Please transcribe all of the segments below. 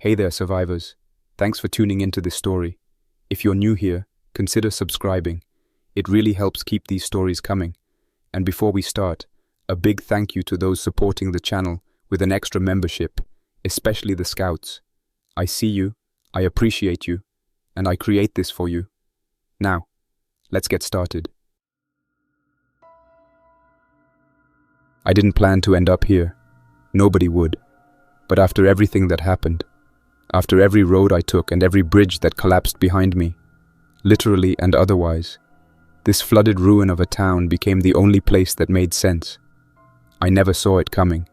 Hey there, survivors. Thanks for tuning into this story. If you're new here, consider subscribing. It really helps keep these stories coming. And before we start, a big thank you to those supporting the channel with an extra membership, especially the Scouts. I see you, I appreciate you, and I create this for you. Now, let's get started. I didn't plan to end up here. Nobody would. But after everything that happened, after every road I took and every bridge that collapsed behind me, literally and otherwise, this flooded ruin of a town became the only place that made sense. I never saw it coming,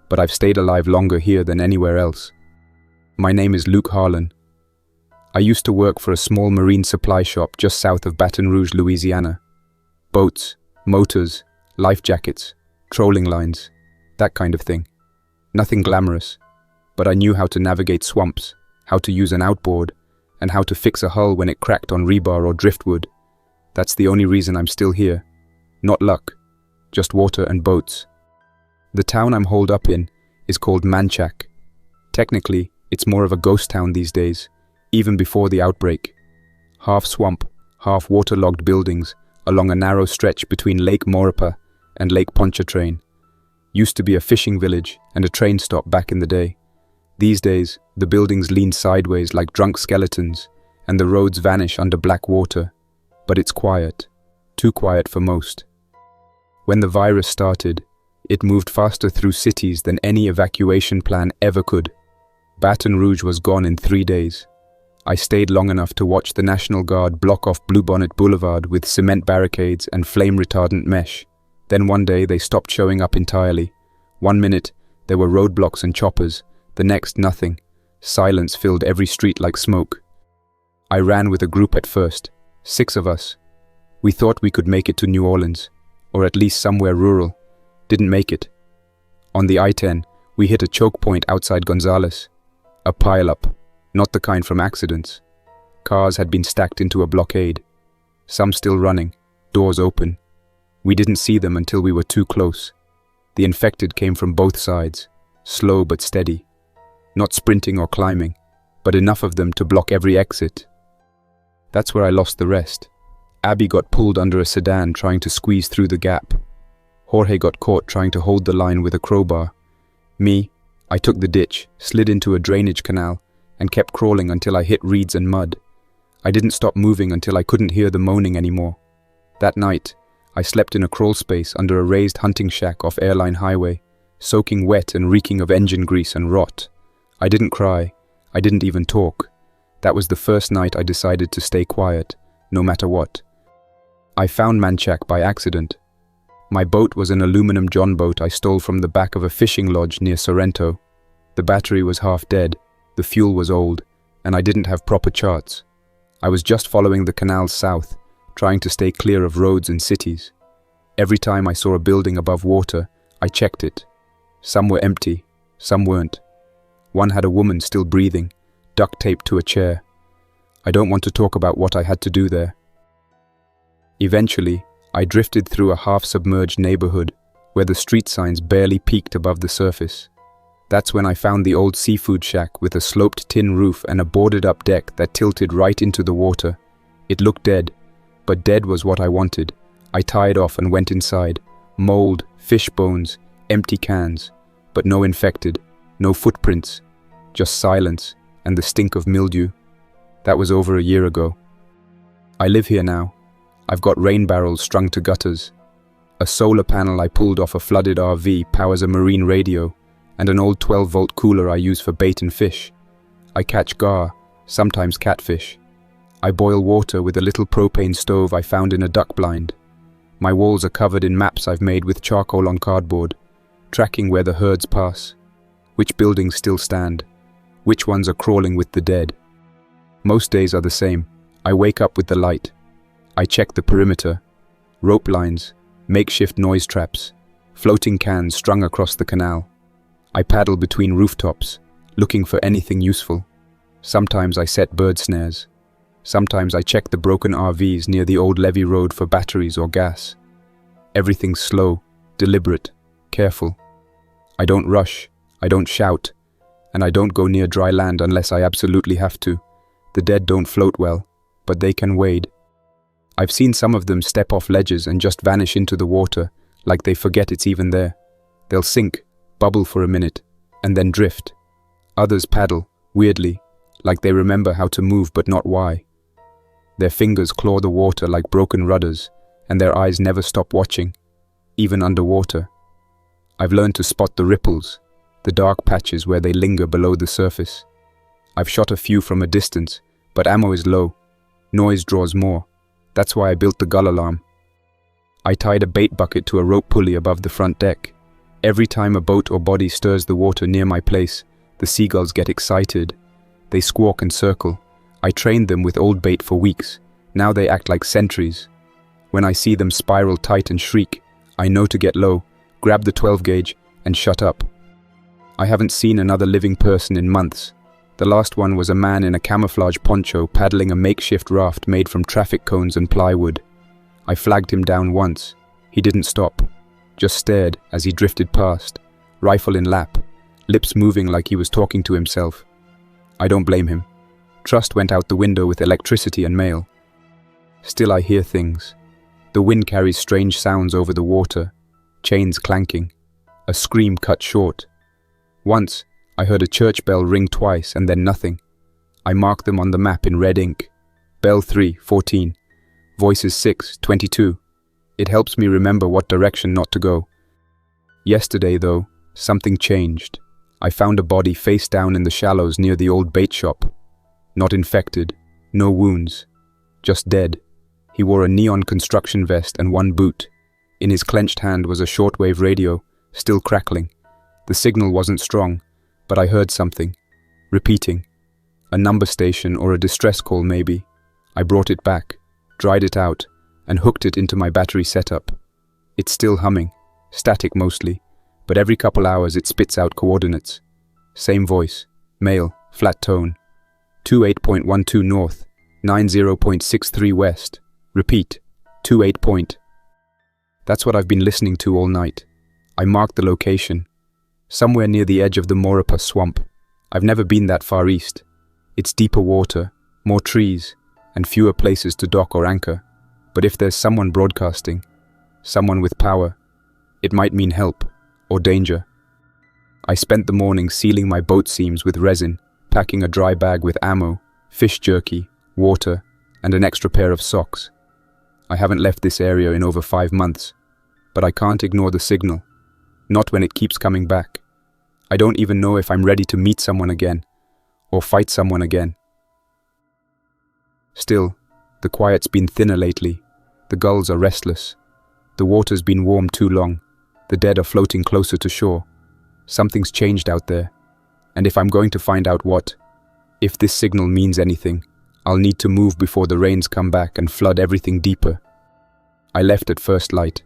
but I've stayed alive longer here than anywhere else. My name is Luke Harlan. I used to work for a small marine supply shop just south of Baton Rouge, Louisiana. Boats, motors, life jackets, trolling lines, that kind of thing. Nothing glamorous, but I knew how to navigate swamps, how to use an outboard, and how to fix a hull when it cracked on rebar or driftwood. That's the only reason I'm still here. Not luck, just water and boats. The town I'm holed up in is called Manchac. Technically, it's more of a ghost town these days, even before the outbreak. Half swamp, half waterlogged buildings along a narrow stretch between Lake Maurepas and Lake Pontchartrain. Used to be a fishing village and a train stop back in the day. These days, the buildings lean sideways like drunk skeletons, and the roads vanish under black water. But it's quiet. Too quiet for most. When the virus started, it moved faster through cities than any evacuation plan ever could. Baton Rouge was gone in 3 days. I stayed long enough to watch the National Guard block off Bluebonnet Boulevard with cement barricades and flame-retardant mesh. Then one day they stopped showing up entirely. 1 minute, there were roadblocks and choppers. The next, nothing. Silence filled every street like smoke. I ran with a group at first, 6 of us. We thought we could make it to New Orleans, or at least somewhere rural. Didn't make it. On the I-10, we hit a choke point outside Gonzales. A pile-up, not the kind from accidents. Cars had been stacked into a blockade. Some still running, doors open. We didn't see them until we were too close. The infected came from both sides, slow but steady. Not sprinting or climbing, but enough of them to block every exit. That's where I lost the rest. Abby got pulled under a sedan trying to squeeze through the gap. Jorge got caught trying to hold the line with a crowbar. Me, I took the ditch, slid into a drainage canal, and kept crawling until I hit reeds and mud. I didn't stop moving until I couldn't hear the moaning anymore. That night, I slept in a crawl space under a raised hunting shack off Airline Highway, soaking wet and reeking of engine grease and rot. I didn't cry. I didn't even talk. That was the first night I decided to stay quiet, no matter what. I found Manchac by accident. My boat was an aluminum john boat I stole from the back of a fishing lodge near Sorrento. The battery was half dead, the fuel was old, and I didn't have proper charts. I was just following the canals south, trying to stay clear of roads and cities. Every time I saw a building above water, I checked it. Some were empty, some weren't. One had a woman still breathing, duct taped to a chair. I don't want to talk about what I had to do there. Eventually, I drifted through a half-submerged neighborhood where the street signs barely peeked above the surface. That's when I found the old seafood shack with a sloped tin roof and a boarded-up deck that tilted right into the water. It looked dead, but dead was what I wanted. I tied off and went inside. Mold, fish bones, empty cans, but no infected, no footprints, just silence and the stink of mildew. That was over a year ago. I live here now. I've got rain barrels strung to gutters. A solar panel I pulled off a flooded RV powers a marine radio, and an old 12-volt cooler I use for bait and fish. I catch gar, sometimes catfish. I boil water with a little propane stove I found in a duck blind. My walls are covered in maps I've made with charcoal on cardboard, tracking where the herds pass, which buildings still stand, which ones are crawling with the dead. Most days are the same. I wake up with the light. I check the perimeter, rope lines, makeshift noise traps, floating cans strung across the canal. I paddle between rooftops, looking for anything useful. Sometimes I set bird snares. Sometimes I check the broken RVs near the old levee road for batteries or gas. Everything's slow, deliberate, careful. I don't rush, I don't shout, and I don't go near dry land unless I absolutely have to. The dead don't float well, but they can wade. I've seen some of them step off ledges and just vanish into the water, like they forget it's even there. They'll sink, bubble for a minute, and then drift. Others paddle, weirdly, like they remember how to move but not why. Their fingers claw the water like broken rudders, and their eyes never stop watching, even underwater. I've learned to spot the ripples, the dark patches where they linger below the surface. I've shot a few from a distance, but ammo is low. Noise draws more. That's why I built the gull alarm. I tied a bait bucket to a rope pulley above the front deck. Every time a boat or body stirs the water near my place, the seagulls get excited. They squawk and circle. I trained them with old bait for weeks. Now they act like sentries. When I see them spiral tight and shriek, I know to get low, grab the 12 gauge, and shut up. I haven't seen another living person in months. The last one was a man in a camouflage poncho paddling a makeshift raft made from traffic cones and plywood. I flagged him down once. He didn't stop, just stared as he drifted past, rifle in lap, lips moving like he was talking to himself. I don't blame him. Trust went out the window with electricity and mail. Still I hear things. The wind carries strange sounds over the water, chains clanking, a scream cut short. Once, I heard a church bell ring twice and then nothing. I marked them on the map in red ink. Bell 3, 14. Voices 6, 22. It helps me remember what direction not to go. Yesterday, though, something changed. I found a body face down in the shallows near the old bait shop. Not infected, no wounds, just dead. He wore a neon construction vest and one boot. In his clenched hand was a shortwave radio, still crackling. The signal wasn't strong, but I heard something, repeating. A number station or a distress call maybe. I brought it back, dried it out, and hooked it into my battery setup. It's still humming, static mostly, but every couple hours it spits out coordinates. Same voice, male, flat tone. 28.12 north, 90.63 west. Repeat, 28 point. That's what I've been listening to all night. I marked the location. Somewhere near the edge of the Maurepas swamp. I've never been that far east. It's deeper water, more trees, and fewer places to dock or anchor. But if there's someone broadcasting, someone with power, it might mean help or danger. I spent the morning sealing my boat seams with resin, packing a dry bag with ammo, fish jerky, water, and an extra pair of socks. I haven't left this area in over 5 months, but I can't ignore the signal, not when it keeps coming back. I don't even know if I'm ready to meet someone again, or fight someone again. Still, the quiet's been thinner lately. The gulls are restless. The water's been warm too long. The dead are floating closer to shore. Something's changed out there. And if I'm going to find out what, if this signal means anything, I'll need to move before the rains come back and flood everything deeper. I left at first light.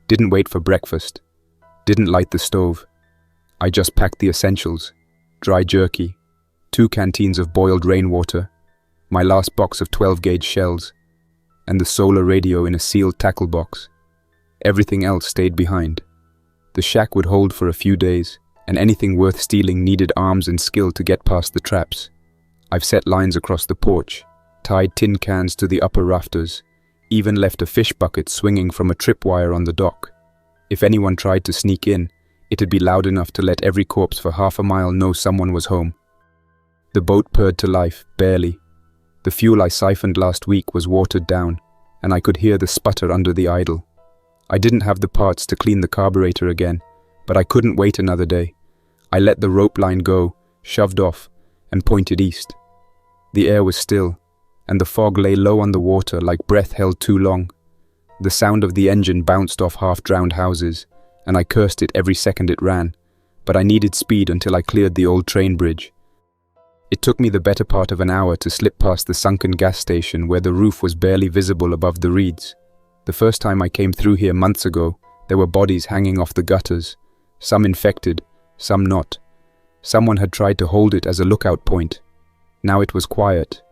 Didn't wait for breakfast. Didn't light the stove. I just packed the essentials. Dry jerky, 2 canteens of boiled rainwater, my last box of 12-gauge shells, and the solar radio in a sealed tackle box. Everything else stayed behind. The shack would hold for a few days, and anything worth stealing needed arms and skill to get past the traps. I've set lines across the porch, tied tin cans to the upper rafters, even left a fish bucket swinging from a tripwire on the dock. If anyone tried to sneak in, it'd be loud enough to let every corpse for half a mile know someone was home. The boat purred to life, barely. The fuel I siphoned last week was watered down, and I could hear the sputter under the idle. I didn't have the parts to clean the carburetor again, but I couldn't wait another day. I let the rope line go, shoved off, and pointed east. The air was still, and the fog lay low on the water like breath held too long. The sound of the engine bounced off half-drowned houses, and I cursed it every second it ran, but I needed speed until I cleared the old train bridge. It took me the better part of an hour to slip past the sunken gas station where the roof was barely visible above the reeds. The first time I came through here months ago, there were bodies hanging off the gutters, some infected, some not. Someone had tried to hold it as a lookout point. Now it was quiet.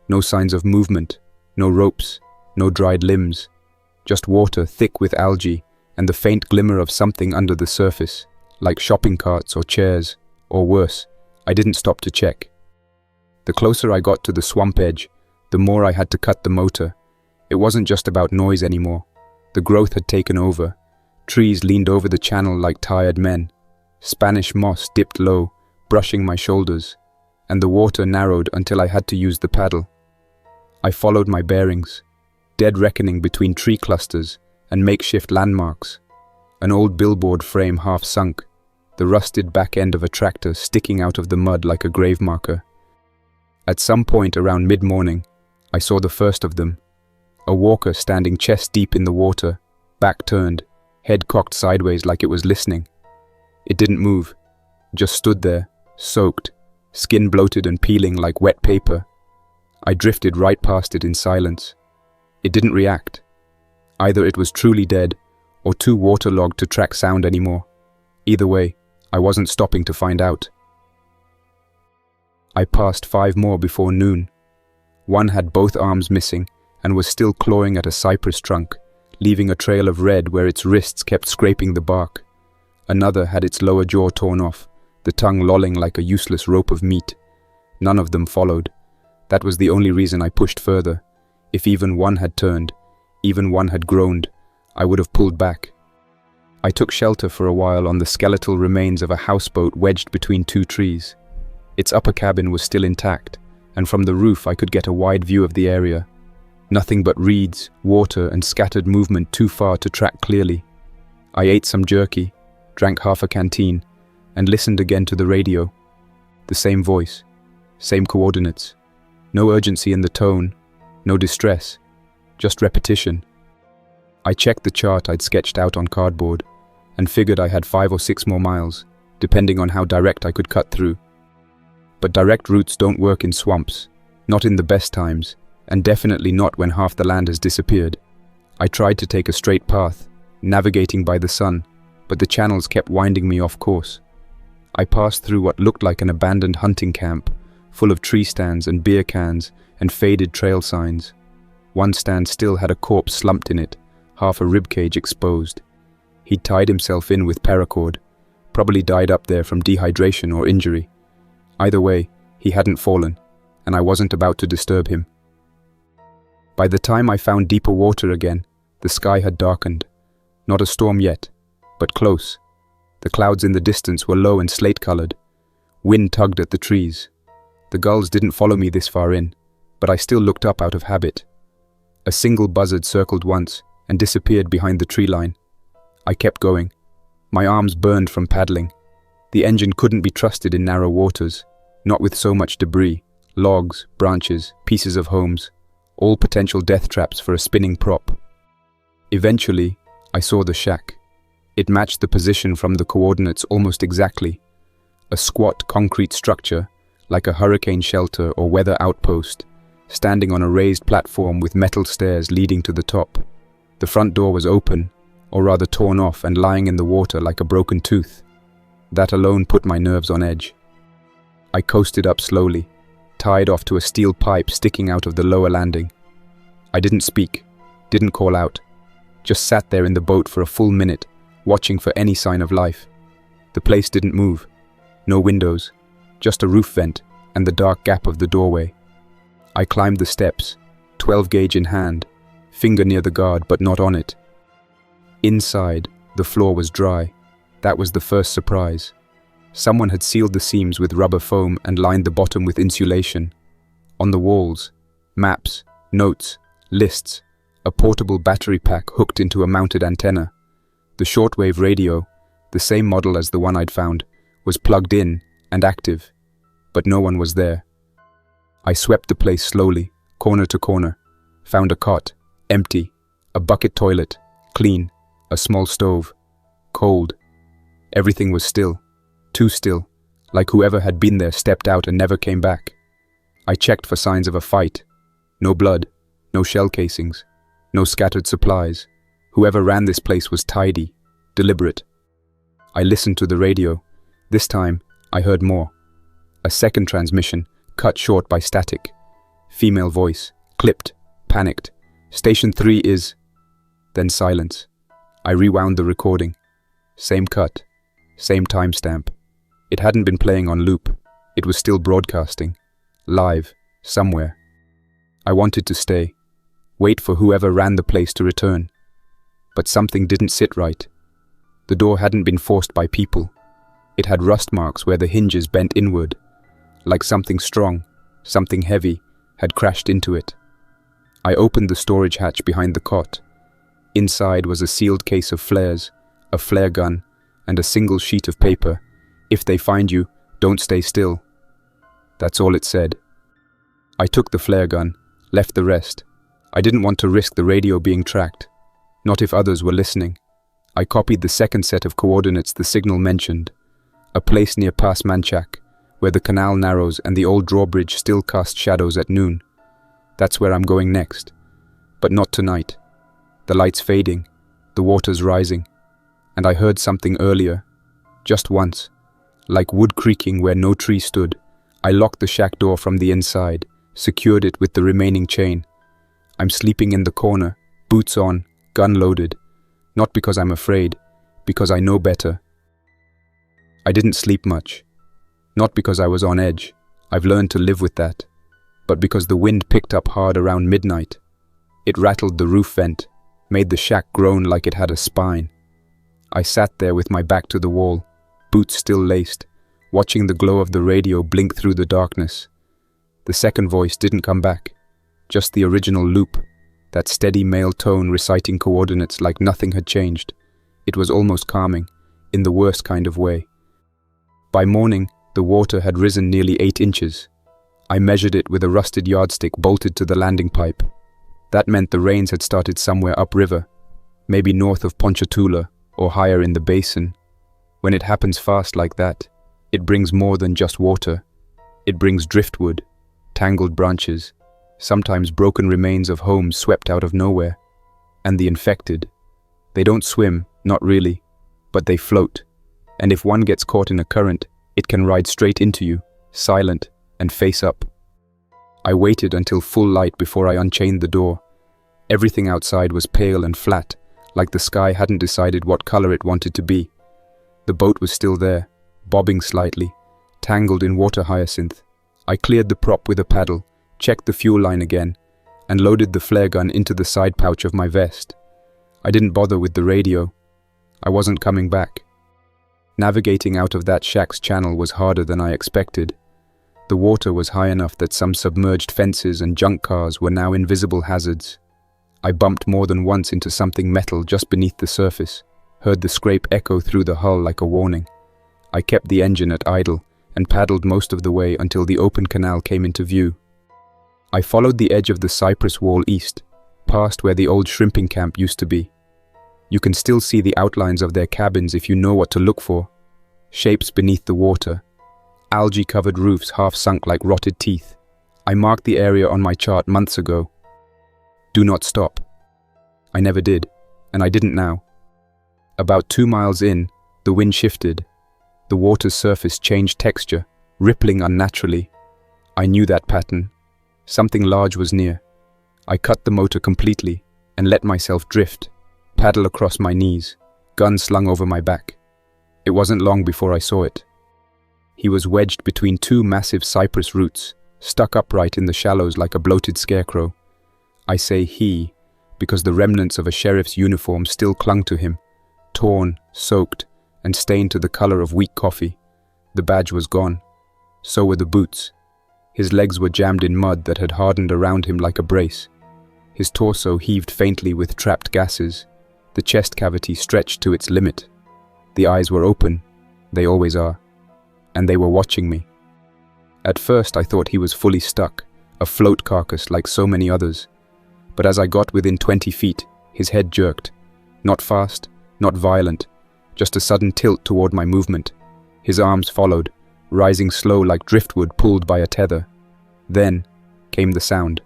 No signs of movement, no ropes, no dried limbs. Just water thick with algae and the faint glimmer of something under the surface, like shopping carts or chairs, or worse, I didn't stop to check. The closer I got to the swamp edge, the more I had to cut the motor. It wasn't just about noise anymore. The growth had taken over. Trees leaned over the channel like tired men. Spanish moss dipped low, brushing my shoulders, and the water narrowed until I had to use the paddle. I followed my bearings, dead reckoning between tree clusters and makeshift landmarks. An old billboard frame half sunk, the rusted back end of a tractor sticking out of the mud like a grave marker. At some point around mid-morning, I saw the first of them. A walker standing chest deep in the water, back turned, head cocked sideways like it was listening. It didn't move, just stood there, soaked, skin bloated and peeling like wet paper. I drifted right past it in silence. It didn't react. Either it was truly dead, or too waterlogged to track sound anymore. Either way, I wasn't stopping to find out. I passed 5 more before noon. One had both arms missing and was still clawing at a cypress trunk, leaving a trail of red where its wrists kept scraping the bark. Another had its lower jaw torn off, the tongue lolling like a useless rope of meat. None of them followed. That was the only reason I pushed further. If even one had turned, even one had groaned, I would have pulled back. I took shelter for a while on the skeletal remains of a houseboat wedged between 2 trees. Its upper cabin was still intact, and from the roof I could get a wide view of the area. Nothing but reeds, water, and scattered movement too far to track clearly. I ate some jerky, drank half a canteen, and listened again to the radio. The same voice, same coordinates. No urgency in the tone, no distress, just repetition. I checked the chart I'd sketched out on cardboard, and figured I had 5 or 6 more miles, depending on how direct I could cut through. But direct routes don't work in swamps, not in the best times, and definitely not when half the land has disappeared. I tried to take a straight path, navigating by the sun, but the channels kept winding me off course. I passed through what looked like an abandoned hunting camp, full of tree stands and beer cans and faded trail signs. One stand still had a corpse slumped in it, half a ribcage exposed. He'd tied himself in with paracord, probably died up there from dehydration or injury. Either way, he hadn't fallen, and I wasn't about to disturb him. By the time I found deeper water again, the sky had darkened. Not a storm yet, but close. The clouds in the distance were low and slate-colored. Wind tugged at the trees. The gulls didn't follow me this far in, but I still looked up out of habit. A single buzzard circled once and disappeared behind the tree line. I kept going. My arms burned from paddling. The engine couldn't be trusted in narrow waters, not with so much debris, logs, branches, pieces of homes, all potential death traps for a spinning prop. Eventually, I saw the shack. It matched the position from the coordinates almost exactly. A squat concrete structure, like a hurricane shelter or weather outpost, standing on a raised platform with metal stairs leading to the top. The front door was open, or rather torn off and lying in the water like a broken tooth. That alone put my nerves on edge. I coasted up slowly, tied off to a steel pipe sticking out of the lower landing. I didn't speak, didn't call out, just sat there in the boat for a full minute, watching for any sign of life. The place didn't move. No windows, just a roof vent and the dark gap of the doorway. I climbed the steps, 12 gauge in hand, finger near the guard but not on it. Inside, the floor was dry. That was the first surprise. Someone had sealed the seams with rubber foam and lined the bottom with insulation. On the walls, maps, notes, lists, a portable battery pack hooked into a mounted antenna. The shortwave radio, the same model as the one I'd found, was plugged in and active, but no one was there. I swept the place slowly, corner to corner, found a cot, empty, a bucket toilet, clean, a small stove, cold. Everything was still, too still, like whoever had been there stepped out and never came back. I checked for signs of a fight. No blood, no shell casings, no scattered supplies. Whoever ran this place was tidy, deliberate. I listened to the radio. This time, I heard more. A second transmission, cut short by static. Female voice, clipped, panicked. Station 3 is... Then silence. I rewound the recording. Same cut, same timestamp. It hadn't been playing on loop. It was still broadcasting, live, somewhere. I wanted to stay, wait for whoever ran the place to return. But something didn't sit right. The door hadn't been forced by people. It had rust marks where the hinges bent inward, like something strong, something heavy, had crashed into it. I opened the storage hatch behind the cot. Inside was a sealed case of flares, a flare gun, and a single sheet of paper. "If they find you, don't stay still." That's all it said. I took the flare gun, left the rest. I didn't want to risk the radio being tracked, not if others were listening. I copied the second set of coordinates the signal mentioned, a place near Pass Manchac, where the canal narrows and the old drawbridge still cast shadows at noon. That's where I'm going next. But not tonight. The light's fading, the water's rising, and I heard something earlier, just once, like wood creaking where no tree stood. I locked the shack door from the inside, secured it with the remaining chain. I'm sleeping in the corner, boots on, gun loaded, not because I'm afraid, because I know better. I didn't sleep much, not because I was on edge, I've learned to live with that, but because the wind picked up hard around midnight. It rattled the roof vent, made the shack groan like it had a spine. I sat there with my back to the wall, boots still laced, watching the glow of the radio blink through the darkness. The second voice didn't come back, just the original loop, that steady male tone reciting coordinates like nothing had changed. It was almost calming, in the worst kind of way. By morning, the water had risen nearly 8 inches. I measured it with a rusted yardstick bolted to the landing pipe. That meant the rains had started somewhere upriver, maybe north of Ponchatoula or higher in the basin. When it happens fast like that, it brings more than just water. It brings driftwood, tangled branches, sometimes broken remains of homes swept out of nowhere. And the infected. They don't swim, not really, but they float. And if one gets caught in a current, it can ride straight into you, silent and face up. I waited until full light before I unchained the door. Everything outside was pale and flat, like the sky hadn't decided what color it wanted to be. The boat was still there, bobbing slightly, tangled in water hyacinth. I cleared the prop with a paddle, checked the fuel line again, and loaded the flare gun into the side pouch of my vest. I didn't bother with the radio. I wasn't coming back. Navigating out of that shack's channel was harder than I expected. The water was high enough that some submerged fences and junk cars were now invisible hazards. I bumped more than once into something metal just beneath the surface, heard the scrape echo through the hull like a warning. I kept the engine at idle and paddled most of the way until the open canal came into view. I followed the edge of the cypress wall east, past where the old shrimping camp used to be. You can still see the outlines of their cabins if you know what to look for. Shapes beneath the water, algae-covered roofs half sunk like rotted teeth. I marked the area on my chart months ago. Do not stop. I never did, and I didn't now. About 2 miles in, the wind shifted. The water's surface changed texture, rippling unnaturally. I knew that pattern. Something large was near. I cut the motor completely and let myself drift, paddle across my knees, gun slung over my back. It wasn't long before I saw it. He was wedged between 2 massive cypress roots, stuck upright in the shallows like a bloated scarecrow. I say he, because the remnants of a sheriff's uniform still clung to him, torn, soaked, and stained to the color of weak coffee. The badge was gone. So were the boots. His legs were jammed in mud that had hardened around him like a brace. His torso heaved faintly with trapped gases. The chest cavity stretched to its limit. The eyes were open. They always are. And they were watching me. At first I thought he was fully stuck, a float carcass like so many others. But as I got within 20 feet, his head jerked. Not fast, not violent, just a sudden tilt toward my movement. His arms followed, rising slow like driftwood pulled by a tether. Then came the sound.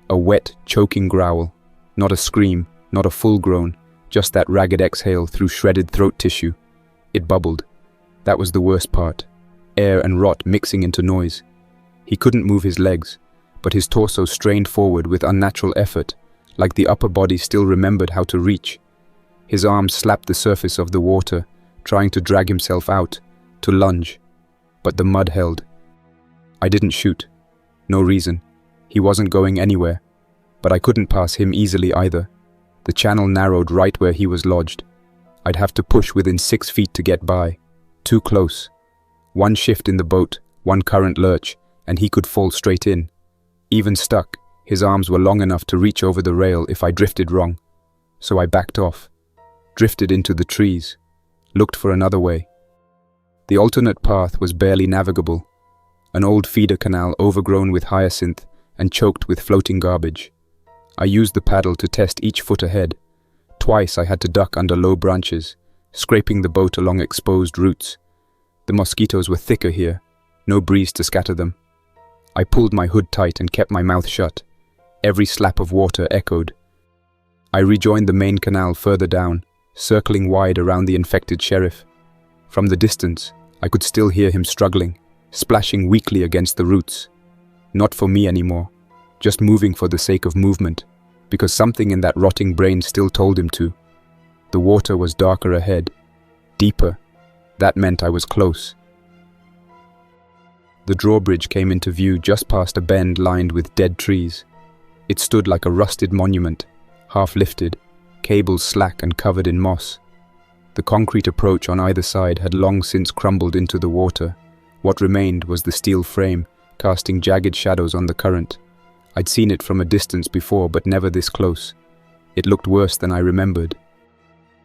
A wet, choking growl. Not a scream, not a full groan, just that ragged exhale through shredded throat tissue. It bubbled. That was the worst part. Air and rot mixing into noise. He couldn't move his legs, but his torso strained forward with unnatural effort, like the upper body still remembered how to reach. His arms slapped the surface of the water, trying to drag himself out, to lunge. But the mud held, I didn't shoot. No reason. He wasn't going anywhere. But I couldn't pass him easily either. The channel narrowed right where he was lodged. I'd have to push within 6 feet to get by. Too close. One shift in the boat, one current lurch, and he could fall straight in. Even stuck, his arms were long enough to reach over the rail if I drifted wrong. So I backed off. Drifted into the trees. Looked for another way. The alternate path was barely navigable. An old feeder canal overgrown with hyacinth and choked with floating garbage. I used the paddle to test each foot ahead. Twice I had to duck under low branches, scraping the boat along exposed roots. The mosquitoes were thicker here, no breeze to scatter them. I pulled my hood tight and kept my mouth shut. Every slap of water echoed. I rejoined the main canal further down, circling wide around the infected sheriff. From the distance, I could still hear him struggling, splashing weakly against the roots. Not for me anymore, just moving for the sake of movement, because something in that rotting brain still told him to. The water was darker ahead, deeper. That meant I was close. The drawbridge came into view just past a bend lined with dead trees. It stood like a rusted monument, half lifted, cables slack and covered in moss. The concrete approach on either side had long since crumbled into the water. What remained was the steel frame, casting jagged shadows on the current. I'd seen it from a distance before, but never this close. It looked worse than I remembered.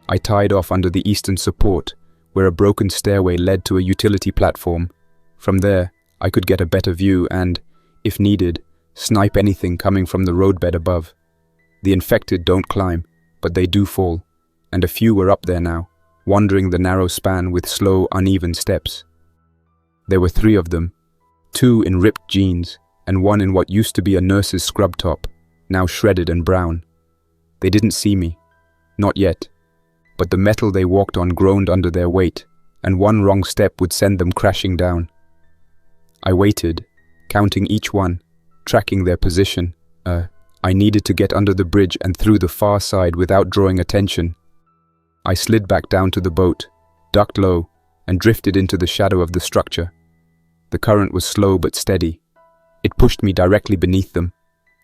I tied off under the eastern support, where a broken stairway led to a utility platform. From there, I could get a better view and, if needed, snipe anything coming from the roadbed above. The infected don't climb, but they do fall, and a few were up there now, wandering the narrow span with slow, uneven steps. There were 3 of them, 2 in ripped jeans, and one in what used to be a nurse's scrub top, now shredded and brown. They didn't see me. Not yet. But the metal they walked on groaned under their weight, and one wrong step would send them crashing down. I waited, counting each one, tracking their position. I needed to get under the bridge and through the far side without drawing attention. I slid back down to the boat, ducked low, and drifted into the shadow of the structure. The current was slow but steady. It pushed me directly beneath them.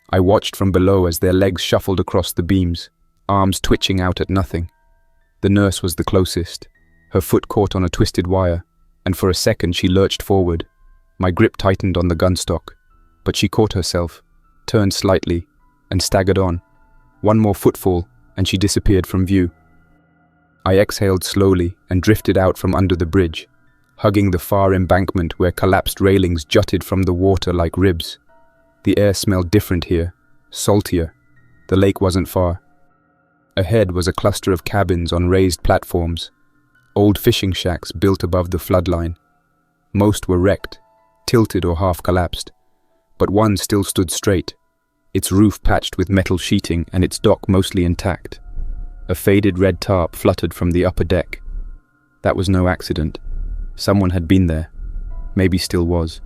I watched from below as their legs shuffled across the beams, arms twitching out at nothing. The nurse was the closest. Her foot caught on a twisted wire, and for a second she lurched forward. My grip tightened on the gunstock, but she caught herself, turned slightly, and staggered on. One more footfall, and she disappeared from view. I exhaled slowly and drifted out from under the bridge, hugging the far embankment where collapsed railings jutted from the water like ribs. The air smelled different here, saltier. The lake wasn't far. Ahead was a cluster of cabins on raised platforms, old fishing shacks built above the floodline. Most were wrecked, tilted or half collapsed, but one still stood straight, its roof patched with metal sheeting and its dock mostly intact. A faded red tarp fluttered from the upper deck. That was no accident. Someone had been there, maybe still was.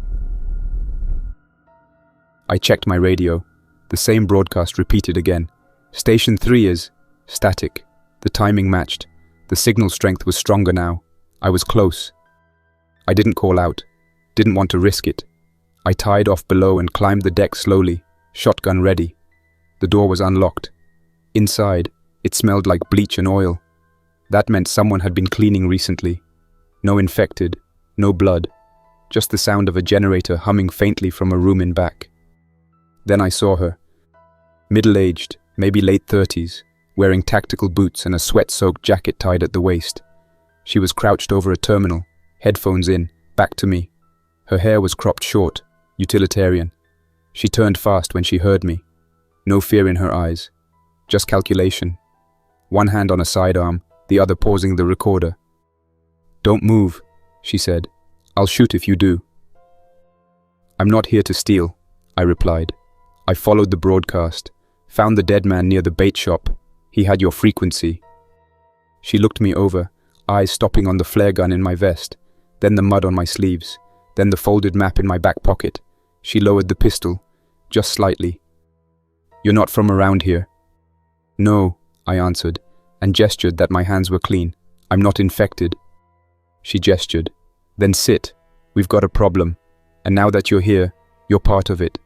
I checked my radio. The same broadcast repeated again. Station 3 is static. The timing matched. The signal strength was stronger now. I was close. I didn't call out. Didn't want to risk it. I tied off below and climbed the deck slowly, shotgun ready. The door was unlocked. Inside, it smelled like bleach and oil. That meant someone had been cleaning recently. No infected, no blood, just the sound of a generator humming faintly from a room in back. Then I saw her. Middle-aged, maybe late 30s, wearing tactical boots and a sweat-soaked jacket tied at the waist. She was crouched over a terminal, headphones in, back to me. Her hair was cropped short, utilitarian. She turned fast when she heard me. No fear in her eyes, just calculation. One hand on a sidearm, the other pausing the recorder. "Don't move," she said. "I'll shoot if you do." "I'm not here to steal," I replied. "I followed the broadcast, found the dead man near the bait shop. He had your frequency." She looked me over, eyes stopping on the flare gun in my vest, then the mud on my sleeves, then the folded map in my back pocket. She lowered the pistol, just slightly. "You're not from around here." "No," I answered, and gestured that my hands were clean. "I'm not infected." She gestured. "Then sit. We've got a problem." And now that you're here, you're part of it.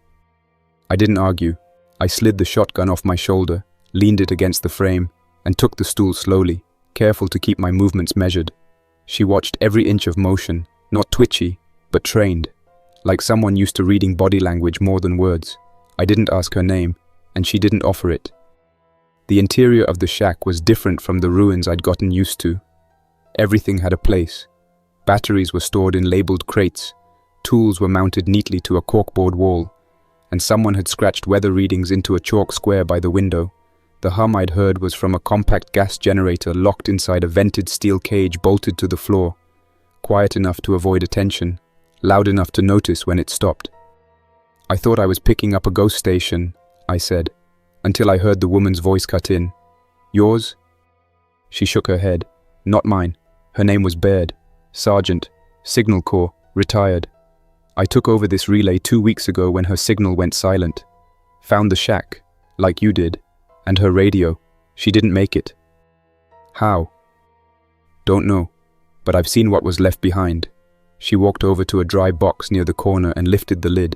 I didn't argue. I slid the shotgun off my shoulder, leaned it against the frame, and took the stool slowly, careful to keep my movements measured. She watched every inch of motion, not twitchy, but trained, like someone used to reading body language more than words. I didn't ask her name, and she didn't offer it. The interior of the shack was different from the ruins I'd gotten used to. Everything had a place. Batteries were stored in labeled crates, tools were mounted neatly to a corkboard wall, and someone had scratched weather readings into a chalk square by the window. The hum I'd heard was from a compact gas generator locked inside a vented steel cage bolted to the floor, quiet enough to avoid attention, loud enough to notice when it stopped. I thought I was picking up a ghost station, I said, until I heard the woman's voice cut in. Yours? She shook her head. Not mine. Her name was Baird. Sergeant. Signal Corps. Retired. I took over this relay 2 weeks ago when her signal went silent. Found the shack, like you did. And her radio. She didn't make it. How? Don't know. But I've seen what was left behind. She walked over to a dry box near the corner and lifted the lid.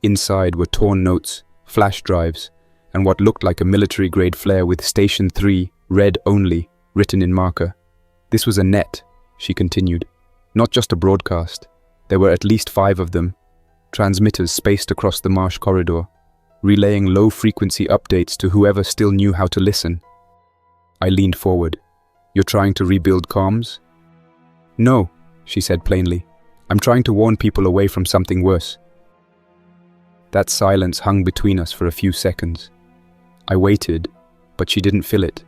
Inside were torn notes, flash drives, and what looked like a military-grade flare with Station 3, read only, written in marker. This was a net, she continued. Not just a broadcast. There were at least 5 of them. Transmitters spaced across the marsh corridor, relaying low-frequency updates to whoever still knew how to listen. I leaned forward. You're trying to rebuild comms? No, she said plainly. I'm trying to warn people away from something worse. That silence hung between us for a few seconds. I waited, but she didn't fill it.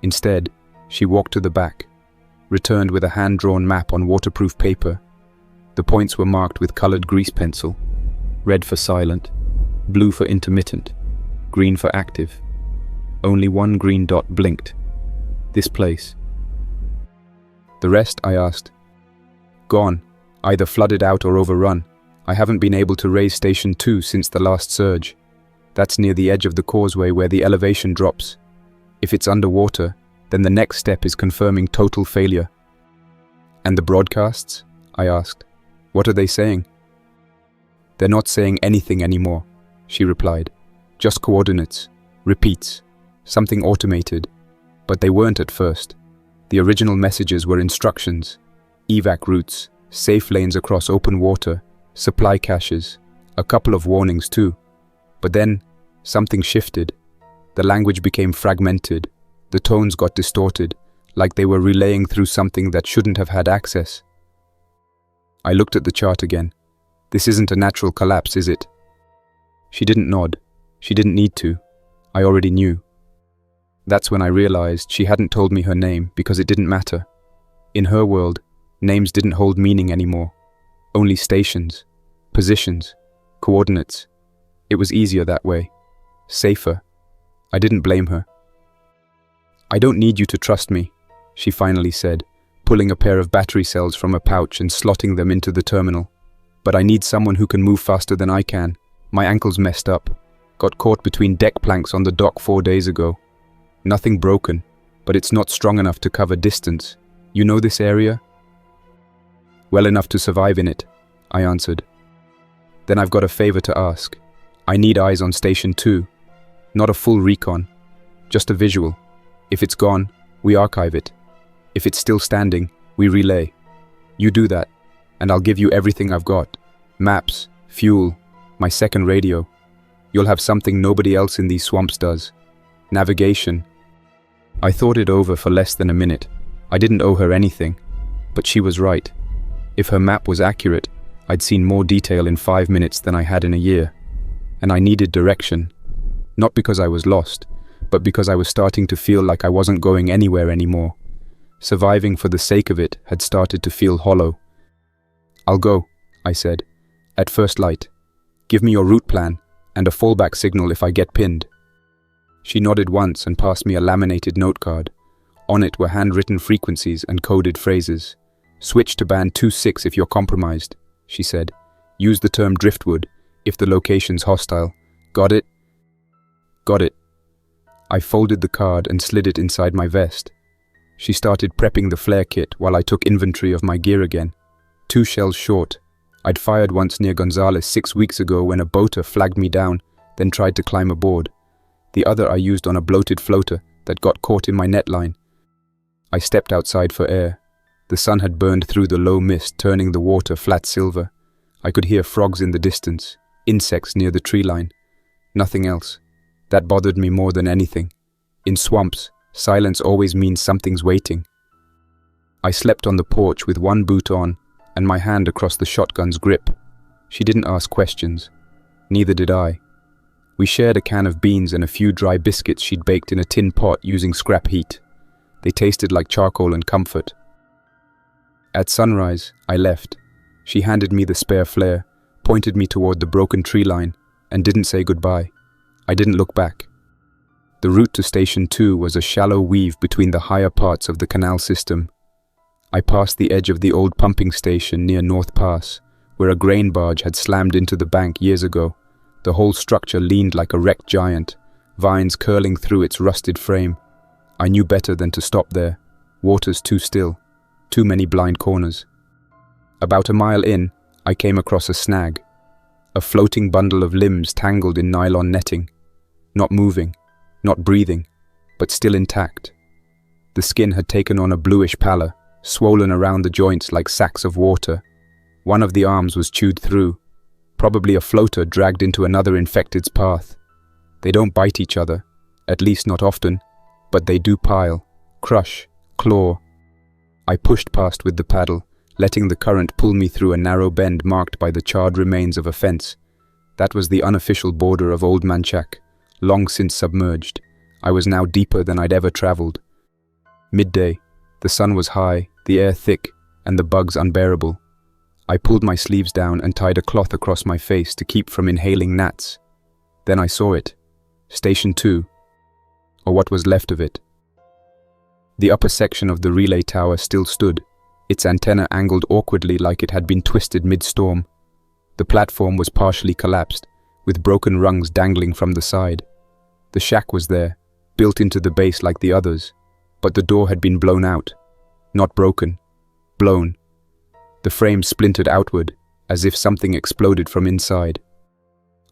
Instead, she walked to the back, returned with a hand-drawn map on waterproof paper. The points were marked with colored grease pencil. Red for silent, blue for intermittent, green for active. Only one green dot blinked. This place. The rest, I asked. Gone, either flooded out or overrun. I haven't been able to raise Station 2 since the last surge. That's near the edge of the causeway where the elevation drops. If it's underwater, then the next step is confirming total failure. And the broadcasts? I asked. What are they saying? They're not saying anything anymore, she replied. Just coordinates, repeats, something automated. But they weren't at first. The original messages were instructions, evac routes, safe lanes across open water, supply caches, a couple of warnings too. But then, something shifted. The language became fragmented. The tones got distorted, like they were relaying through something that shouldn't have had access. I looked at the chart again. This isn't a natural collapse, is it? She didn't nod. She didn't need to. I already knew. That's when I realized she hadn't told me her name because it didn't matter. In her world, names didn't hold meaning anymore. Only stations, positions, coordinates. It was easier that way. Safer. I didn't blame her. I don't need you to trust me, she finally said, pulling a pair of battery cells from a pouch and slotting them into the terminal. But I need someone who can move faster than I can. My ankle's messed up. Got caught between deck planks on the dock 4 days ago. Nothing broken, but it's not strong enough to cover distance. You know this area? Well enough to survive in it, I answered. Then I've got a favor to ask. I need eyes on Station 2. Not a full recon, just a visual. If it's gone, we archive it. If it's still standing, we relay. You do that, and I'll give you everything I've got. Maps, fuel, my second radio. You'll have something nobody else in these swamps does. Navigation. I thought it over for less than a minute. I didn't owe her anything, but she was right. If her map was accurate, I'd seen more detail in 5 minutes than I had in a year. And I needed direction. Not because I was lost, but because I was starting to feel like I wasn't going anywhere anymore. Surviving for the sake of it had started to feel hollow. I'll go, I said, at first light. Give me your route plan, and a fallback signal if I get pinned. She nodded once and passed me a laminated note card. On it were handwritten frequencies and coded phrases. Switch to band 26 if you're compromised, she said. Use the term driftwood if the location's hostile. Got it? Got it. I folded the card and slid it inside my vest. She started prepping the flare kit while I took inventory of my gear again. 2 shells short. I'd fired once near Gonzales 6 weeks ago when a boater flagged me down, then tried to climb aboard. The other I used on a bloated floater that got caught in my netline. I stepped outside for air. The sun had burned through the low mist, turning the water flat silver. I could hear frogs in the distance, insects near the tree line. Nothing else. That bothered me more than anything. In swamps, silence always means something's waiting. I slept on the porch with one boot on and my hand across the shotgun's grip. She didn't ask questions. Neither did I. We shared a can of beans and a few dry biscuits she'd baked in a tin pot using scrap heat. They tasted like charcoal and comfort. At sunrise, I left. She handed me the spare flare, pointed me toward the broken tree line, and didn't say goodbye. I didn't look back. The route to Station 2 was a shallow weave between the higher parts of the canal system. I passed the edge of the old pumping station near North Pass, where a grain barge had slammed into the bank years ago. The whole structure leaned like a wrecked giant, vines curling through its rusted frame. I knew better than to stop there. Water's too still, too many blind corners. About a mile in, I came across a snag, a floating bundle of limbs tangled in nylon netting, not moving, not breathing, but still intact. The skin had taken on a bluish pallor, swollen around the joints like sacks of water. One of the arms was chewed through, probably a floater dragged into another infected's path. They don't bite each other, at least not often, but they do pile, crush, claw. I pushed past with the paddle, letting the current pull me through a narrow bend marked by the charred remains of a fence. That was the unofficial border of Old Manchac, long since submerged. I was now deeper than I'd ever traveled. Midday. The sun was high, the air thick, and the bugs unbearable. I pulled my sleeves down and tied a cloth across my face to keep from inhaling gnats. Then I saw it. Station 2. Or what was left of it. The upper section of the relay tower still stood, its antenna angled awkwardly like it had been twisted mid-storm. The platform was partially collapsed, with broken rungs dangling from the side. The shack was there, built into the base like the others, but the door had been blown out. Not broken. Blown. The frame splintered outward, as if something exploded from inside.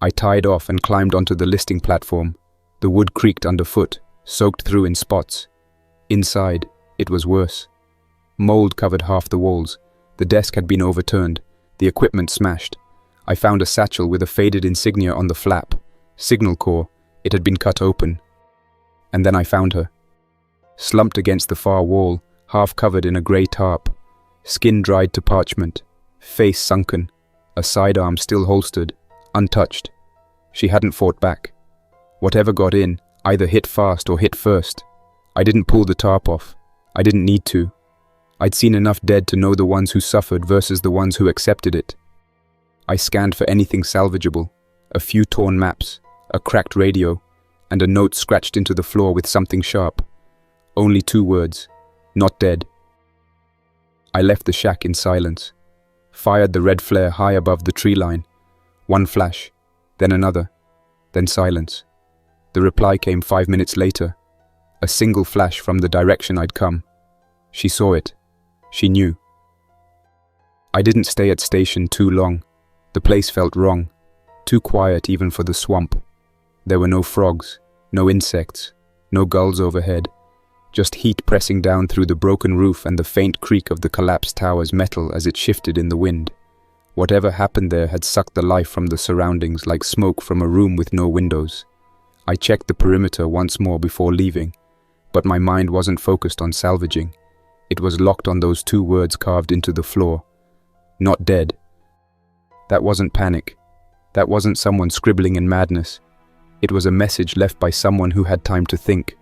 I tied off and climbed onto the listing platform. The wood creaked underfoot, soaked through in spots. Inside, it was worse. Mold covered half the walls. The desk had been overturned, the equipment smashed. I found a satchel with a faded insignia on the flap. Signal Corps. It had been cut open. And then I found her. Slumped against the far wall, half covered in a grey tarp. Skin dried to parchment. Face sunken. A sidearm still holstered, untouched. She hadn't fought back. Whatever got in, either hit fast or hit first. I didn't pull the tarp off. I didn't need to. I'd seen enough dead to know the ones who suffered versus the ones who accepted it. I scanned for anything salvageable. A few torn maps, a cracked radio, and a note scratched into the floor with something sharp. Only 2 words. Not dead. I left the shack in silence. Fired the red flare high above the tree line. One flash, then another, then silence. The reply came 5 minutes later. A single flash from the direction I'd come. She saw it. She knew. I didn't stay at Station 2 long. The place felt wrong. Too quiet even for the swamp. There were no frogs, no insects, no gulls overhead. Just heat pressing down through the broken roof and the faint creak of the collapsed tower's metal as it shifted in the wind. Whatever happened there had sucked the life from the surroundings like smoke from a room with no windows. I checked the perimeter once more before leaving, but my mind wasn't focused on salvaging. It was locked on those 2 words carved into the floor. Not dead. That wasn't panic. That wasn't someone scribbling in madness. It was a message left by someone who had time to think.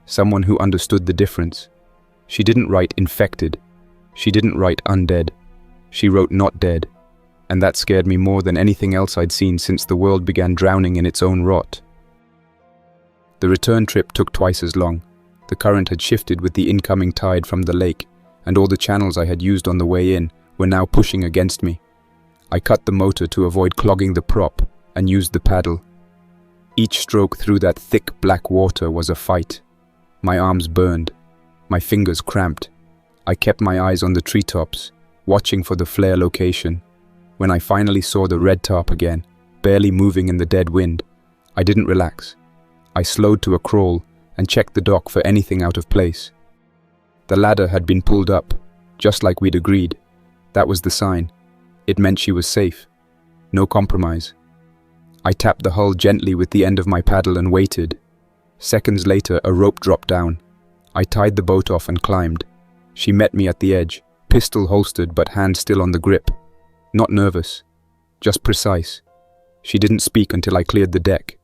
Someone who understood the difference. She didn't write infected. She didn't write undead. She wrote not dead. And that scared me more than anything else I'd seen since the world began drowning in its own rot. The return trip took twice as long. The current had shifted with the incoming tide from the lake, and all the channels I had used on the way in were now pushing against me. I cut the motor to avoid clogging the prop and used the paddle. Each stroke through that thick black water was a fight. My arms burned, my fingers cramped. I kept my eyes on the treetops, watching for the flare location. When I finally saw the red tarp again, barely moving in the dead wind, I didn't relax. I slowed to a crawl and checked the dock for anything out of place. The ladder had been pulled up, just like we'd agreed. That was the sign. It meant she was safe. No compromise. I tapped the hull gently with the end of my paddle and waited. Seconds later, a rope dropped down. I tied the boat off and climbed. She met me at the edge, pistol holstered but hand still on the grip. Not nervous, just precise. She didn't speak until I cleared the deck.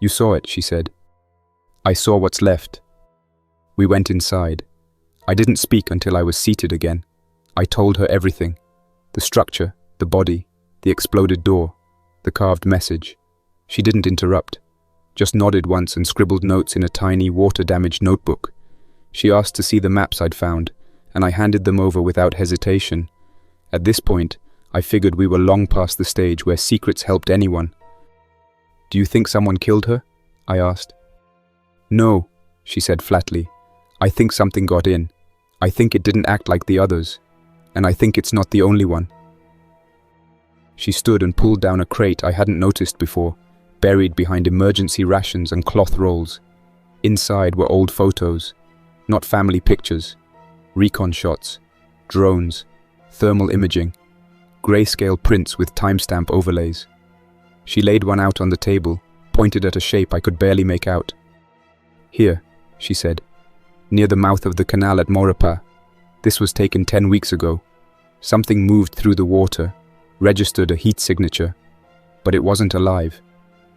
"You saw it," she said. "I saw what's left." We went inside. I didn't speak until I was seated again. I told her everything. The structure, the body, the exploded door, the carved message. She didn't interrupt, just nodded once and scribbled notes in a tiny, water-damaged notebook. She asked to see the maps I'd found, and I handed them over without hesitation. At this point, I figured we were long past the stage where secrets helped anyone. "Do you think someone killed her?" I asked. "No," she said flatly. "I think something got in. I think it didn't act like the others. And I think it's not the only one." She stood and pulled down a crate I hadn't noticed before, buried behind emergency rations and cloth rolls. Inside were old photos, not family pictures, recon shots, drones, thermal imaging, grayscale prints with timestamp overlays. She laid one out on the table, pointed at a shape I could barely make out. "Here," she said, "near the mouth of the canal at Maurepas. This was taken 10 weeks ago. Something moved through the water, registered a heat signature, but it wasn't alive.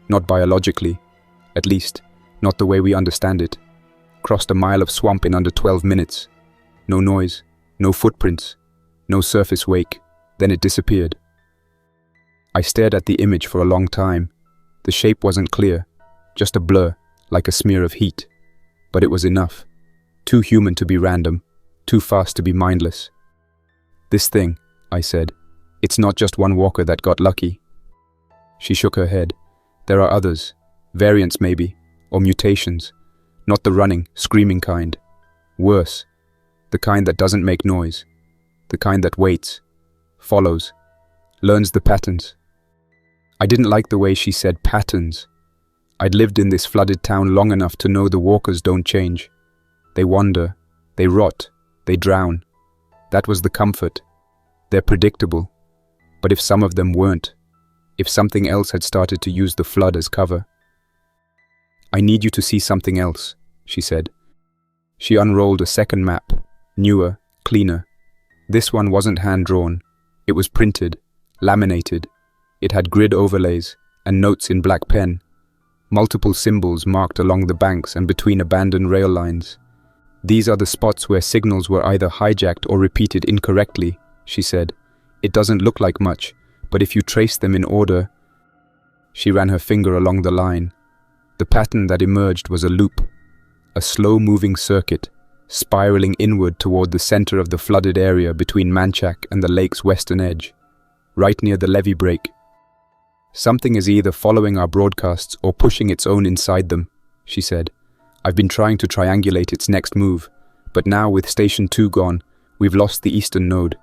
Not biologically, at least, not the way we understand it. Crossed a mile of swamp in under 12 minutes. No noise, no footprints, no surface wake. Then it disappeared." I stared at the image for a long time. The shape wasn't clear, just a blur, like a smear of heat. But it was enough. Too human to be random, too fast to be mindless. "This thing," I said, "it's not just one walker that got lucky." She shook her head. "There are others, variants maybe, or mutations. Not the running, screaming kind. Worse, the kind that doesn't make noise. The kind that waits, follows, learns the patterns." I didn't like the way she said patterns. I'd lived in this flooded town long enough to know the walkers don't change. They wander, they rot, they drown. That was the comfort. They're predictable. But if some of them weren't, if something else had started to use the flood as cover. "I need you to see something else," she said. She unrolled a second map, newer, cleaner. This one wasn't hand-drawn. It was printed, laminated. It had grid overlays and notes in black pen. Multiple symbols marked along the banks and between abandoned rail lines. "These are the spots where signals were either hijacked or repeated incorrectly," she said. "It doesn't look like much, but if you trace them in order..." She ran her finger along the line. The pattern that emerged was a loop, a slow-moving circuit, spiraling inward toward the center of the flooded area between Manchac and the lake's western edge, right near the levee break. "Something is either following our broadcasts or pushing its own inside them," she said. "I've been trying to triangulate its next move, but now with Station 2 gone, we've lost the eastern node.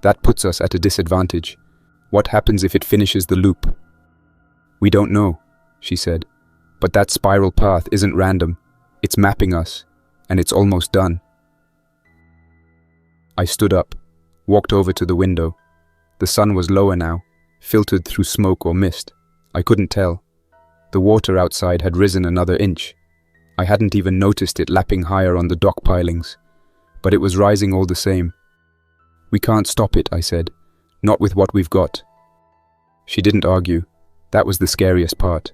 That puts us at a disadvantage. What happens if it finishes the loop?" "We don't know," she said. "But that spiral path isn't random. It's mapping us, and it's almost done." I stood up, walked over to the window. The sun was lower now, filtered through smoke or mist. I couldn't tell. The water outside had risen another inch. I hadn't even noticed it lapping higher on the dock pilings. But it was rising all the same. "We can't stop it," I said. "Not with what we've got." She didn't argue. That was the scariest part.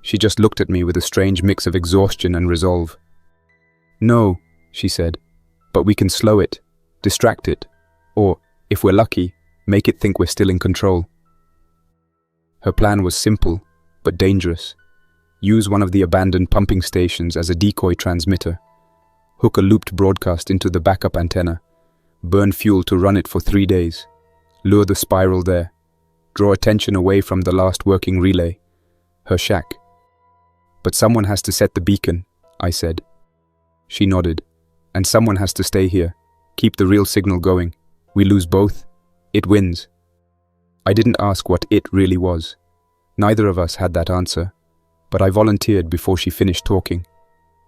She just looked at me with a strange mix of exhaustion and resolve. "No," she said, "but we can slow it, distract it, or, if we're lucky, make it think we're still in control." Her plan was simple, but dangerous. Use one of the abandoned pumping stations as a decoy transmitter. Hook a looped broadcast into the backup antenna. Burn fuel to run it for 3 days. Lure the spiral there. Draw attention away from the last working relay. Her shack. "But someone has to set the beacon," I said. She nodded. "And someone has to stay here. Keep the real signal going. We lose both, it wins." I didn't ask what it really was. Neither of us had that answer, but I volunteered before she finished talking.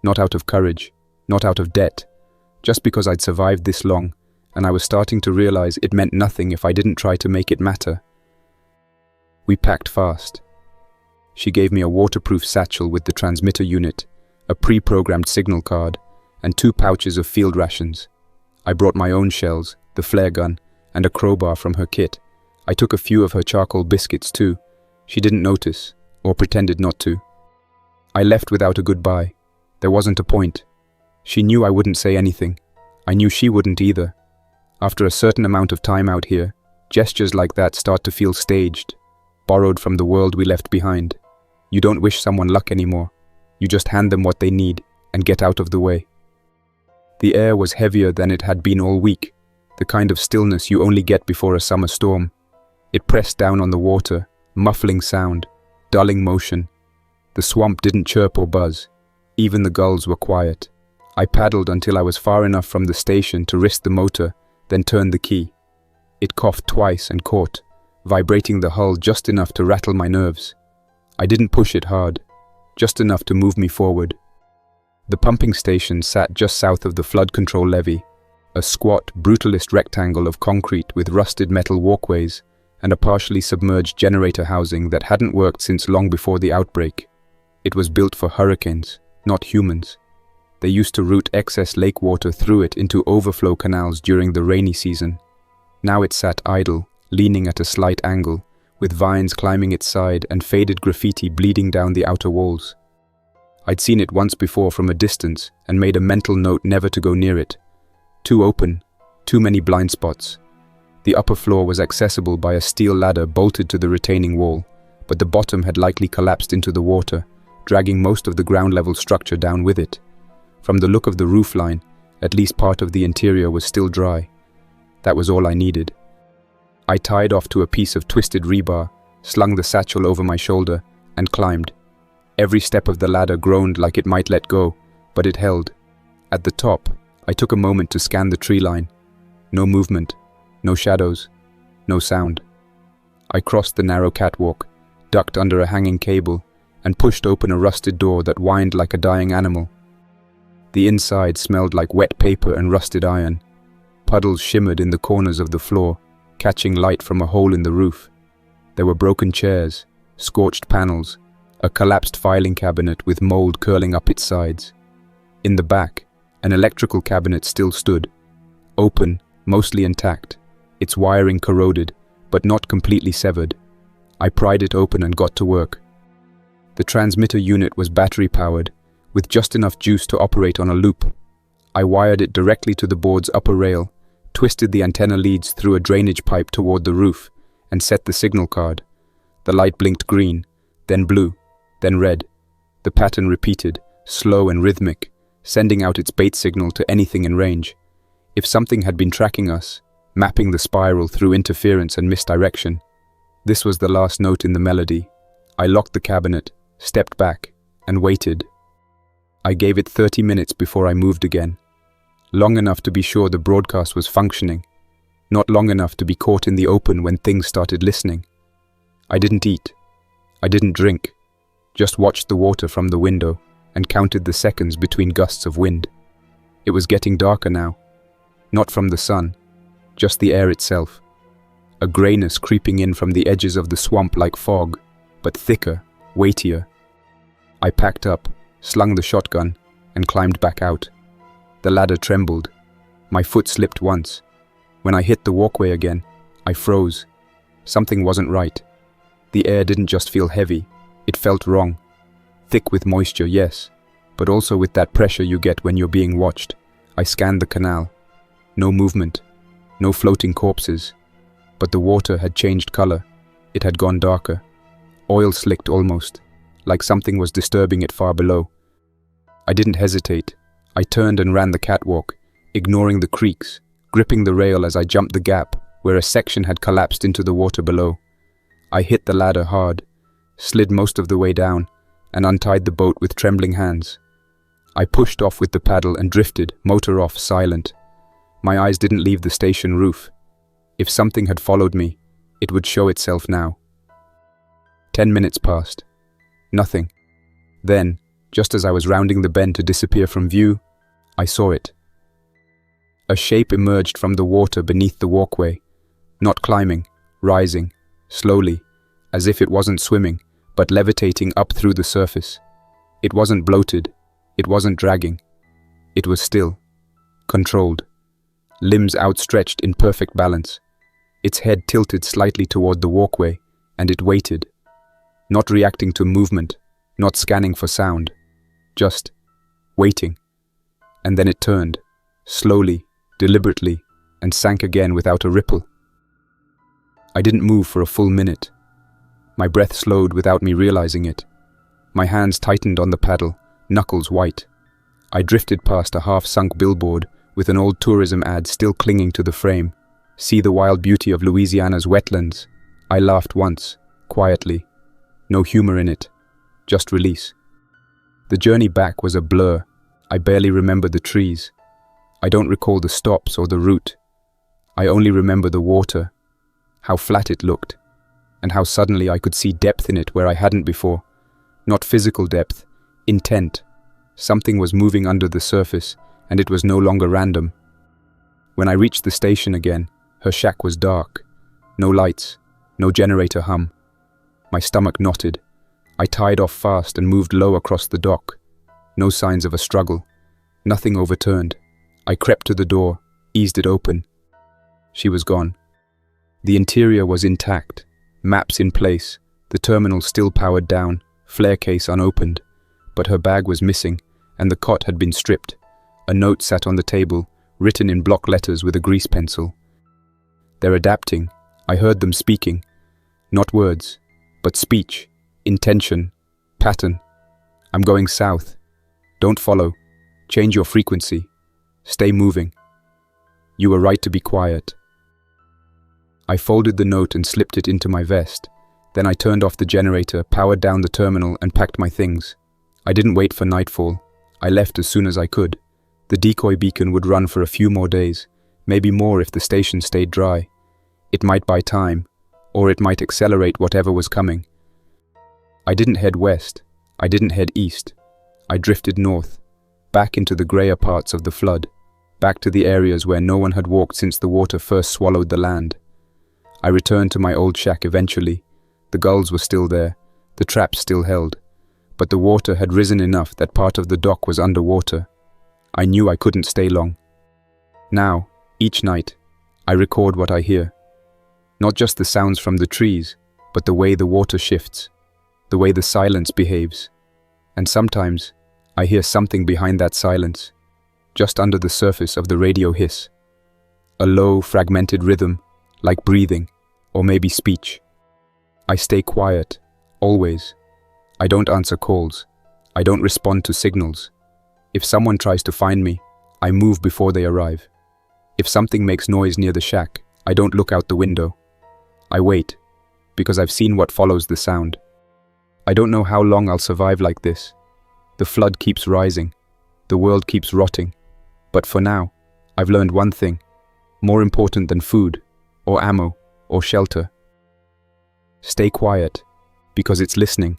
Not out of courage, not out of debt, just because I'd survived this long, and I was starting to realize it meant nothing if I didn't try to make it matter. We packed fast. She gave me a waterproof satchel with the transmitter unit, a pre-programmed signal card, and 2 pouches of field rations. I brought my own shells, the flare gun, and a crowbar from her kit. I took a few of her charcoal biscuits too. She didn't notice, or pretended not to. I left without a goodbye. There wasn't a point. She knew I wouldn't say anything. I knew she wouldn't either. After a certain amount of time out here, gestures like that start to feel staged, borrowed from the world we left behind. You don't wish someone luck anymore. You just hand them what they need and get out of the way. The air was heavier than it had been all week, the kind of stillness you only get before a summer storm. It pressed down on the water, muffling sound, dulling motion. The swamp didn't chirp or buzz. Even the gulls were quiet. I paddled until I was far enough from the station to risk the motor, then turned the key. It coughed twice and caught, vibrating the hull just enough to rattle my nerves. I didn't push it hard, just enough to move me forward. The pumping station sat just south of the flood control levee, a squat, brutalist rectangle of concrete with rusted metal walkways and a partially submerged generator housing that hadn't worked since long before the outbreak. It was built for hurricanes, not humans. They used to route excess lake water through it into overflow canals during the rainy season. Now it sat idle, leaning at a slight angle, with vines climbing its side and faded graffiti bleeding down the outer walls. I'd seen it once before from a distance and made a mental note never to go near it. Too open, too many blind spots. The upper floor was accessible by a steel ladder bolted to the retaining wall, but the bottom had likely collapsed into the water, dragging most of the ground-level structure down with it. From the look of the roofline, at least part of the interior was still dry. That was all I needed. I tied off to a piece of twisted rebar, slung the satchel over my shoulder, and climbed. Every step of the ladder groaned like it might let go, but it held. At the top, I took a moment to scan the tree line. No movement, no shadows, no sound. I crossed the narrow catwalk, ducked under a hanging cable, and pushed open a rusted door that whined like a dying animal. The inside smelled like wet paper and rusted iron. Puddles shimmered in the corners of the floor, catching light from a hole in the roof. There were broken chairs, scorched panels, a collapsed filing cabinet with mold curling up its sides. In the back, an electrical cabinet still stood, open, mostly intact, its wiring corroded, but not completely severed. I pried it open and got to work. The transmitter unit was battery-powered, with just enough juice to operate on a loop. I wired it directly to the board's upper rail, twisted the antenna leads through a drainage pipe toward the roof, and set the signal card. The light blinked green, then blue, then red. The pattern repeated, slow and rhythmic, sending out its bait signal to anything in range. If something had been tracking us, mapping the spiral through interference and misdirection. This was the last note in the melody. I locked the cabinet, stepped back, and waited. I gave it 30 minutes before I moved again. Long enough to be sure the broadcast was functioning, not long enough to be caught in the open when things started listening. I didn't eat. I didn't drink. Just watched the water from the window and counted the seconds between gusts of wind. It was getting darker now. Not from the sun, just the air itself. A grayness creeping in from the edges of the swamp like fog, but thicker, weightier. I packed up, slung the shotgun, and climbed back out. The ladder trembled. My foot slipped once. When I hit the walkway again, I froze. Something wasn't right. The air didn't just feel heavy, it felt wrong. Thick with moisture, yes, but also with that pressure you get when you're being watched. I scanned the canal. No movement, no floating corpses. But the water had changed color. It had gone darker. Oil slicked almost, like something was disturbing it far below. I didn't hesitate. I turned and ran the catwalk, ignoring the creaks, gripping the rail as I jumped the gap where a section had collapsed into the water below. I hit the ladder hard, slid most of the way down, and untied the boat with trembling hands. I pushed off with the paddle and drifted, motor off, silent. My eyes didn't leave the station roof. If something had followed me, It would show itself now. 10 minutes passed. Nothing. Then, just as I was rounding the bend to disappear from view, I saw it. A shape emerged from the water beneath the walkway, not climbing, rising, slowly, as if it wasn't swimming, but levitating up through the surface. It wasn't bloated, it wasn't dragging. It was still, controlled, limbs outstretched in perfect balance. Its head tilted slightly toward the walkway, and it waited, not reacting to movement, not scanning for sound, just waiting. And then it turned, slowly, deliberately, and sank again without a ripple. I didn't move for a full minute. My breath slowed without me realizing it. My hands tightened on the paddle, knuckles white. I drifted past a half-sunk billboard with an old tourism ad still clinging to the frame. See the wild beauty of Louisiana's wetlands. I laughed once, quietly. No humor in it, just release. The journey back was a blur. I barely remember the trees. I don't recall the stops or the route. I only remember the water, how flat it looked, and how suddenly I could see depth in it where I hadn't before. Not physical depth, intent. Something was moving under the surface, and it was no longer random. When I reached the station again, her shack was dark. No lights, no generator hum. My stomach knotted. I tied off fast and moved low across the dock. No signs of a struggle. Nothing overturned. I crept to the door, eased it open. She was gone. The interior was intact, maps in place, the terminal still powered down, flare case unopened. But her bag was missing, and the cot had been stripped. A note sat on the table, written in block letters with a grease pencil. They're adapting. I heard them speaking. Not words, but speech, intention, pattern. I'm going south. Don't follow. Change your frequency. Stay moving. You were right to be quiet. I folded the note and slipped it into my vest. Then I turned off the generator, powered down the terminal, and packed my things. I didn't wait for nightfall. I left as soon as I could. The decoy beacon would run for a few more days, maybe more if the station stayed dry. It might buy time, or it might accelerate whatever was coming. I didn't head west. I didn't head east. I drifted north, back into the grayer parts of the flood, back to the areas where no one had walked since the water first swallowed the land. I returned to my old shack eventually. The gulls were still there, the traps still held, but the water had risen enough that part of the dock was underwater. I knew I couldn't stay long. Now, each night, I record what I hear. Not just the sounds from the trees, but the way the water shifts, the way the silence behaves. And sometimes, I hear something behind that silence, just under the surface of the radio hiss. A low, fragmented rhythm, like breathing, or maybe speech. I stay quiet, always. I don't answer calls. I don't respond to signals. If someone tries to find me, I move before they arrive. If something makes noise near the shack, I don't look out the window. I wait, because I've seen what follows the sound. I don't know how long I'll survive like this. The flood keeps rising. The world keeps rotting. But for now, I've learned one thing, more important than food, or ammo, or shelter. Stay quiet, because it's listening.